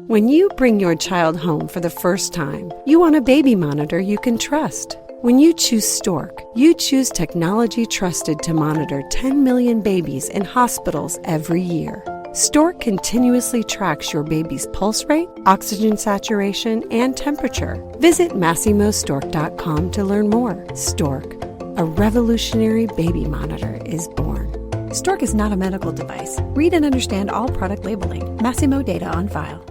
When you bring your child home for the first time, you want a baby monitor you can trust. When you choose Stork, you choose technology trusted to monitor 10 million babies in hospitals every year. Stork continuously tracks your baby's pulse rate, oxygen saturation, and temperature. Visit MassimoStork.com to learn more. Stork, a revolutionary baby monitor, is born. Stork is not a medical device. Read and understand all product labeling. Massimo data on file.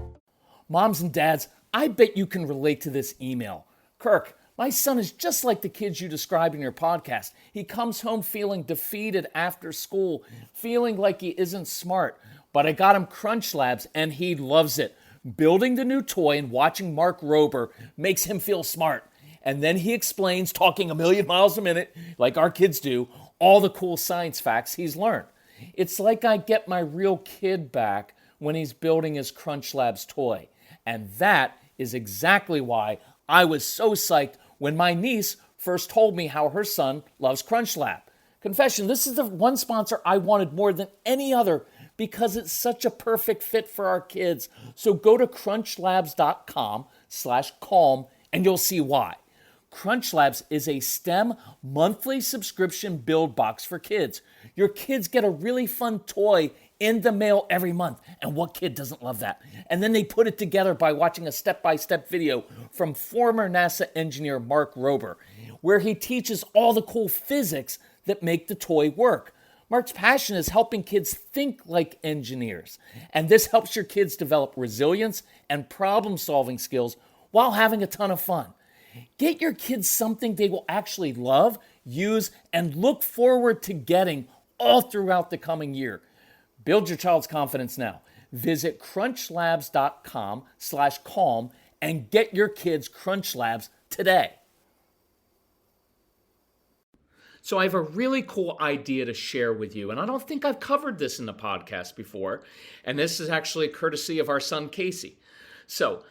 Moms and dads, I bet you can relate to this email. Kirk, my son is just like the kids you described in your podcast. He comes home feeling defeated after school, feeling like he isn't smart. But I got him Crunch Labs and he loves it. Building the new toy and watching Mark Rober makes him feel smart. And then he explains, talking a million miles a minute, like our kids do, all the cool science facts he's learned. It's like I get my real kid back when he's building his Crunch Labs toy. And that is exactly why I was so psyched when my niece first told me how her son loves Crunch Lab. Confession, this is the one sponsor I wanted more than any other because it's such a perfect fit for our kids. So go to crunchlabs.com/calm and you'll see why. Crunch Labs is a STEM monthly subscription build box for kids. Your kids get a really fun toy in the mail every month. And what kid doesn't love that? And then they put it together by watching a step-by-step video from former NASA engineer Mark Rober, where he teaches all the cool physics that make the toy work. Mark's passion is helping kids think like engineers. And this helps your kids develop resilience and problem-solving skills while having a ton of fun. Get your kids something they will actually love, use, and look forward to getting all throughout the coming year. Build your child's confidence now. Visit crunchlabs.com/calm and get your kids Crunch Labs today. So I have a really cool idea to share with you, and I don't think I've covered this in the podcast before, and this is actually courtesy of our son, Casey. So,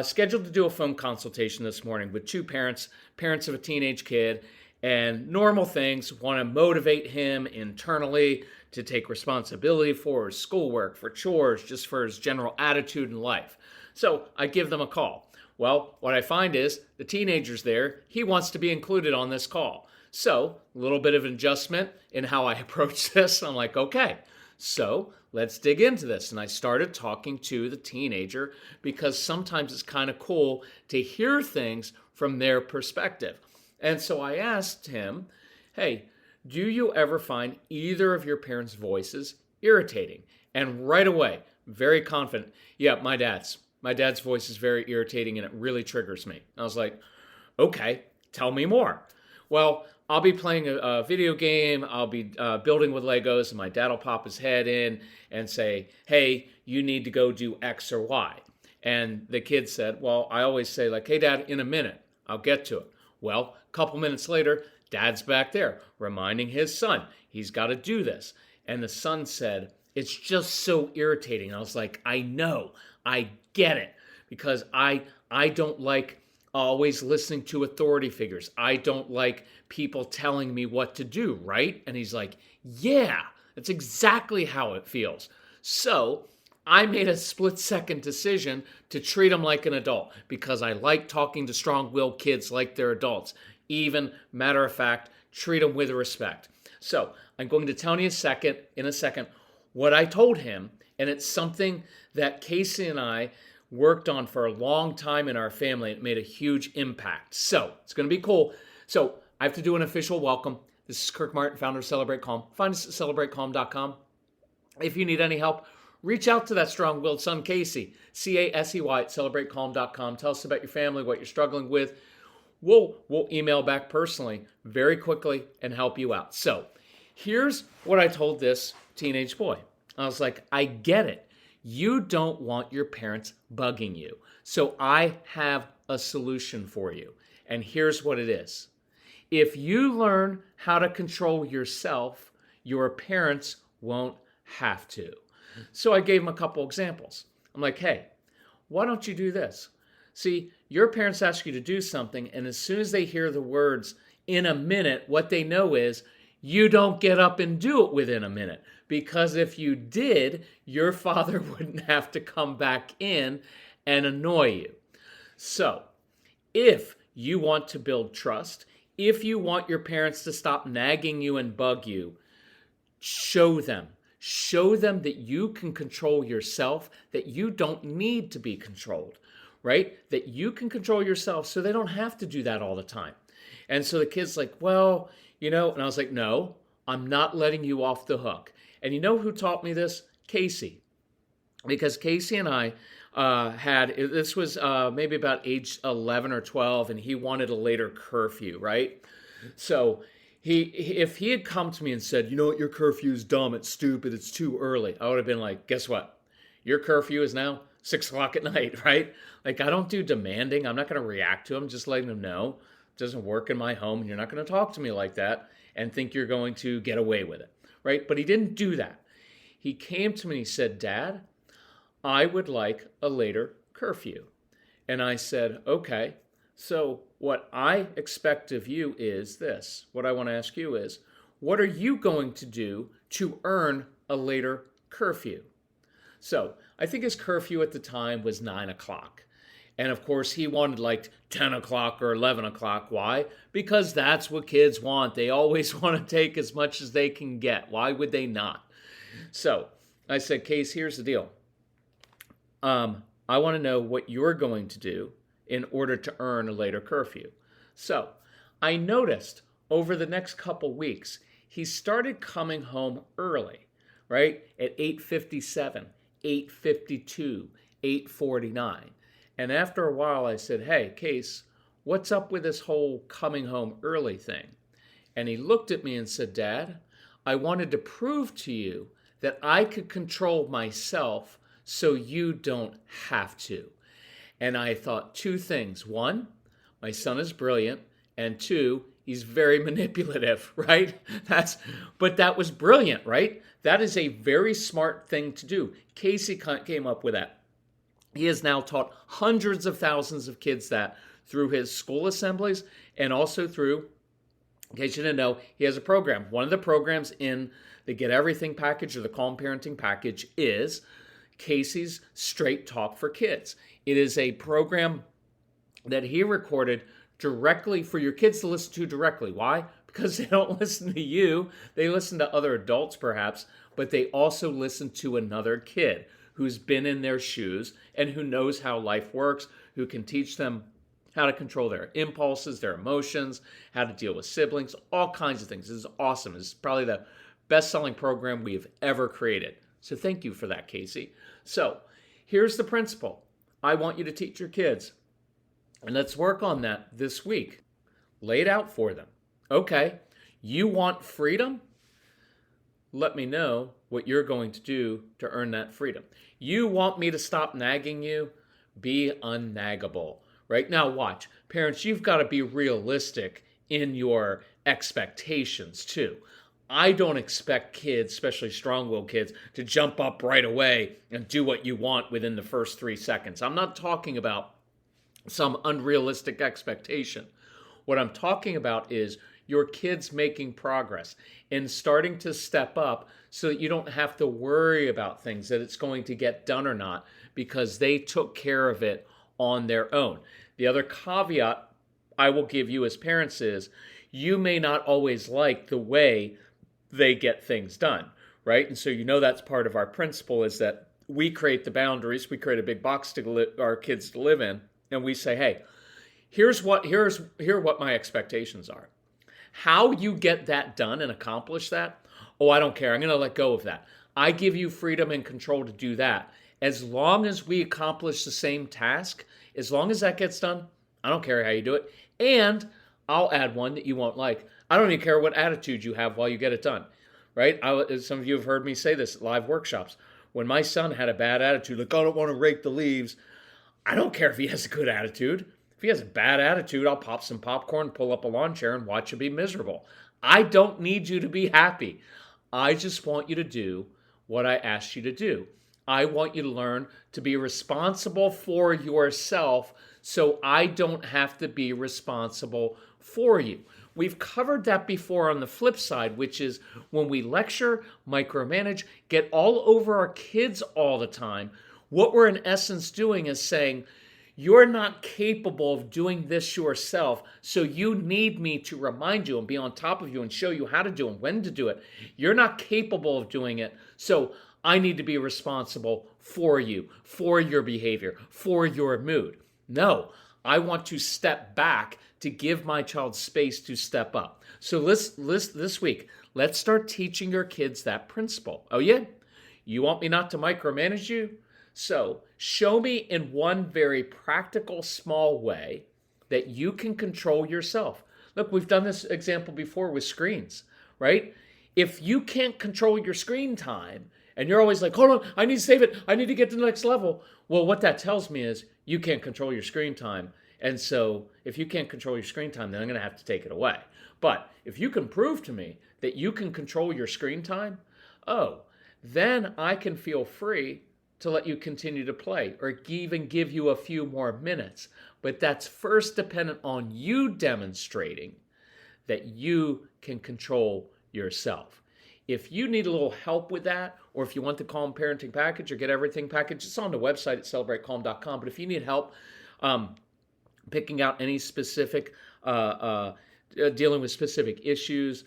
scheduled to do a phone consultation this morning with two parents of a teenage kid, and normal things, want to motivate him internally to take responsibility for his schoolwork, for chores, just for his general attitude in life. So I give them a call. Well, what I find is the teenager's there. He wants to be included on this call. So a little bit of adjustment in how I approach this. I'm like, okay, so let's dig into this. And I started talking to the teenager because sometimes it's kind of cool to hear things from their perspective. And so I asked him, hey, do you ever find either of your parents' voices irritating? And right away, very confident, yeah, my dad's voice is very irritating and it really triggers me. I was like, okay, tell me more. Well, I'll be playing a video game, I'll be building with Legos, and my dad will pop his head in and say, hey, you need to go do X or Y. And the kid said, well, I always say like, hey, Dad, in a minute, I'll get to it. Well, a couple minutes later, Dad's back there reminding his son, he's got to do this. And the son said, it's just so irritating. I was like, I know, I get it, because I don't like always listening to authority figures. I don't like people telling me what to do, right? And he's like, yeah, that's exactly how it feels. So I made a split-second decision to treat him like an adult because I like talking to strong-willed kids like they're adults. Even, matter of fact, treat them with respect. So I'm going to tell you in a second what I told him, and it's something that Casey and I worked on for a long time in our family. It made a huge impact. So it's going to be cool. So I have to do an official welcome. This is Kirk Martin, founder of Celebrate Calm. Find us at celebratecalm.com. If you need any help, reach out to that strong-willed son, Casey, C-A-S-E-Y at celebratecalm.com. Tell us about your family, what you're struggling with. We'll email back personally very quickly and help you out. So here's what I told this teenage boy. I was like, I get it. You don't want your parents bugging you. So I have a solution for you. And here's what it is. If you learn how to control yourself, your parents won't have to. So I gave him a couple examples. I'm like, hey, why don't you do this? See, your parents ask you to do something, and as soon as they hear the words, in a minute, what they know is you don't get up and do it within a minute. Because if you did, your father wouldn't have to come back in and annoy you. So, if you want to build trust, if you want your parents to stop nagging you and bug you, show them. Show them that you can control yourself, that you don't need to be controlled, right? That you can control yourself so they don't have to do that all the time. And so the kid's like, well, and I was like, no, I'm not letting you off the hook. And you know who taught me this? Casey. Because Casey and I this was maybe about age 11 or 12, and he wanted a later curfew, right? So if he had come to me and said, you know what, your curfew is dumb, it's stupid, it's too early, I would have been like, guess what? Your curfew is now 6 o'clock at night, right? Like, I don't do demanding. I'm not going to react to him, just letting him know it doesn't work in my home, and you're not going to talk to me like that and think you're going to get away with it, right? But he didn't do that. He came to me and he said, Dad, I would like a later curfew. And I said, okay, so what I expect of you is this. What I want to ask you is, what are you going to do to earn a later curfew? So I think his curfew at the time was 9 o'clock. And of course, he wanted like 10 o'clock or 11 o'clock. Why? Because that's what kids want. They always want to take as much as they can get. Why would they not? So I said, Case, here's the deal. I want to know what you're going to do in order to earn a later curfew. So I noticed over the next couple weeks, he started coming home early, right? At 8:57, 8:52, 8:49. And after a while, I said, hey, Case, what's up with this whole coming home early thing? And he looked at me and said, Dad, I wanted to prove to you that I could control myself so you don't have to. And I thought two things. One, my son is brilliant. And two, he's very manipulative, right? But that was brilliant, right? That is a very smart thing to do. Casey came up with that. He has now taught hundreds of thousands of kids that through his school assemblies and also through, in case you didn't know, he has a program. One of the programs in the Get Everything package or the Calm Parenting package is Casey's Straight Talk for Kids. It is a program that he recorded directly for your kids to listen to directly. Why? Because they don't listen to you. They listen to other adults perhaps, but they also listen to another kid who's been in their shoes and who knows how life works, who can teach them how to control their impulses, their emotions, how to deal with siblings, all kinds of things. This is awesome. This is probably the best-selling program we have ever created. So thank you for that, Casey. So here's the principle. I want you to teach your kids. And let's work on that this week. Lay it out for them. Okay, you want freedom? Let me know what you're going to do to earn that freedom. You want me to stop nagging you? Be unnaggable. Right now, watch. Parents, you've got to be realistic in your expectations too. I don't expect kids, especially strong-willed kids, to jump up right away and do what you want within the first 3 seconds. I'm not talking about some unrealistic expectation. What I'm talking about is your kids making progress and starting to step up so that you don't have to worry about things, that it's going to get done or not, because they took care of it on their own. The other caveat I will give you as parents is you may not always like the way they get things done, right? And so that's part of our principle is that we create the boundaries. We create a big box to our kids to live in, and we say, hey, here are what my expectations are. How you get that done and accomplish that, oh, I don't care. I'm going to let go of that. I give you freedom and control to do that. As long as we accomplish the same task, as long as that gets done, I don't care how you do it. And I'll add one that you won't like. I don't even care what attitude you have while you get it done, right? Some of you have heard me say this at live workshops. When my son had a bad attitude, like, I don't want to rake the leaves, I don't care if he has a good attitude. If he has a bad attitude, I'll pop some popcorn, pull up a lawn chair, and watch him be miserable. I don't need you to be happy. I just want you to do what I asked you to do. I want you to learn to be responsible for yourself so I don't have to be responsible for you. we've covered that before on the flip side, which is when we lecture, micromanage, get all over our kids all the time, what we're in essence doing is saying, you're not capable of doing this yourself, so you need me to remind you and be on top of you and show you how to do it, when to do it. You're not capable of doing it, so I need to be responsible for you, for your behavior, for your mood. No, I want to step back to give my child space to step up. So this week, let's start teaching your kids that principle. Oh yeah? You want me not to micromanage you? So show me in one very practical, small way that you can control yourself. Look, we've done this example before with screens, right? If you can't control your screen time and you're always like, hold on, I need to save it, I need to get to the next level. Well, what that tells me is you can't control your screen time. And so if you can't control your screen time, then I'm going to have to take it away. But if you can prove to me that you can control your screen time, then I can feel free to let you continue to play or even give you a few more minutes. But that's first dependent on you demonstrating that you can control yourself. If you need a little help with that, or if you want the Calm Parenting Package or Get Everything Package, it's on the website at celebratecalm.com. But if you need help picking out any specific, dealing with specific issues,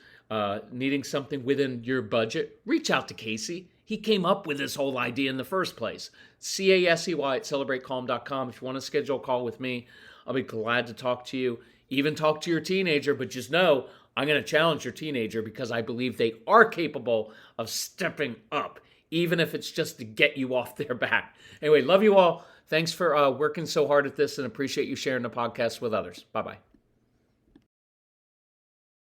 needing something within your budget, reach out to Casey. He came up with this whole idea in the first place. CASEY at celebratecalm.com. If you want to schedule a call with me, I'll be glad to talk to you. Even talk to your teenager, but just know I'm going to challenge your teenager because I believe they are capable of stepping up, even if it's just to get you off their back. Anyway, love you all. Thanks for working so hard at this and appreciate you sharing the podcast with others. Bye-bye.